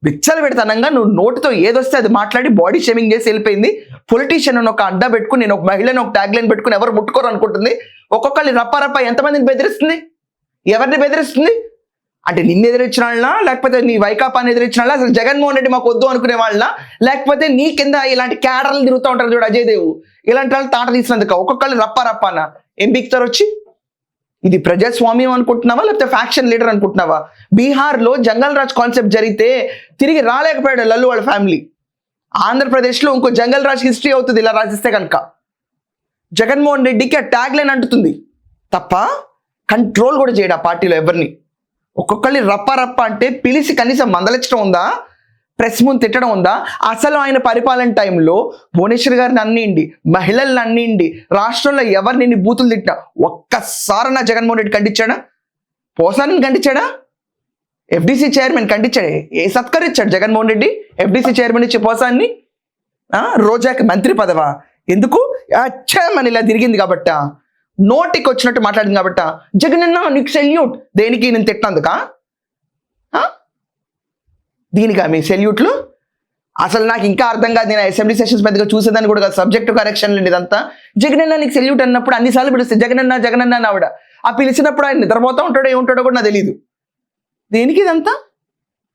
విచ్చలు పెడతానంగా నువ్వు నోటితో ఏదొస్తే అది మాట్లాడి బాడీ షేమింగ్ చేసి వెళ్ళిపోయింది. పొలిటీషియన్ అని ఒక అడ్డా పెట్టుకుని, నేను ఒక మహిళను ఒక ట్యాగ్ లైన్ పెట్టుకుని ఎవరు ముట్టుకోరు అనుకుంటుంది. ఒక్కొక్కరిని రప్ప ఎంతమందిని బెదిరిస్తుంది? ఎవరిని బెదిరిస్తుంది? అంటే నిన్ను ఎదిరించిన వాళ్ళ, లేకపోతే నీ వైకాపాని ఎదిరించిన వాళ్ళ, అసలు జగన్మోహన్ రెడ్డి మాకు వద్దు అనుకునే వాళ్ళ, లేకపోతే నీ కింద ఇలాంటి క్యాడర్లు తిరుగుతూ ఉంటారు చూడు అజయ్ దేవ్, ఇలాంటి వాళ్ళు తాట తీసినందుకు ఒక్కొక్కరిని రప్ప ఏం బీక్తారు వచ్చి? ఇది ప్రజాస్వామ్యం అనుకుంటున్నావా, లేకపోతే ఫ్యాక్షన్ లీడర్ అనుకుంటున్నావా? బీహార్లో జంగల్ రాజ్ కాన్సెప్ట్ జరిగితే తిరిగి రాలేకపోయాడు లల్లు వాళ్ళ ఫ్యామిలీ. ఆంధ్రప్రదేశ్లో ఇంకో జంగల్ రాజ్ హిస్టరీ అవుతుంది ఇలా రాసిస్తే కనుక. జగన్మోహన్ రెడ్డికి ఆ ట్యాగ్ లైన్ అంటుతుంది తప్ప కంట్రోల్ కూడా చేయడు ఆ పార్టీలో ఎవరిని. ఒక్కొక్కరిని రప్ప అంటే పిలిచి కనీసం మందలించడం ఉందా? ప్రెస్ ముందు తిట్టడం ఉందా? అసలు ఆయన పరిపాలన టైంలో భువనేశ్వర్ గారిని అన్నిండి, మహిళల్ని అన్నిండి, రాష్ట్రంలో ఎవరిని బూతులు తిట్టినా ఒక్కసారి నా జగన్మోహన్ రెడ్డి ఖండించాడా? పోసాని ఖండించాడా? ఎఫ్డీసీ చైర్మన్ ఖండించాడే? ఏ సత్కరించాడు జగన్మోహన్ రెడ్డి ఎఫ్డీసీ చైర్మన్ ఇచ్చే పోసాన్ని? రోజాకి మంత్రి పదవా? ఎందుకు? అచ్చామని ఇలా తిరిగింది కాబట్ట, నోటికి వచ్చినట్టు మాట్లాడింది కాబట్ట. జగన్ అన్న నీకు సెల్యూట్. దేనికి? నేను తిట్టినందుకా? దీనికా మీ సెల్యూట్లు? అసలు నాకు ఇంకా అర్థం కాదు. నేను అసెంబ్లీ సెషన్స్ పెద్దగా చూసేదాన్ని కూడా కాదు, సబ్జెక్టు కరెక్షన్ ఇదంతా. జగన్ అన్న నీకు సెల్యూట్ అన్నప్పుడు అన్నిసార్లు పిలిస్తే జగన్ అన్న ఆవిడ. ఆ పిలిచినప్పుడు ఆయన నిద్రపోతూ ఉంటాడో ఏముంటాడో కూడా నాకు తెలియదు. దేనికి ఇదంతా?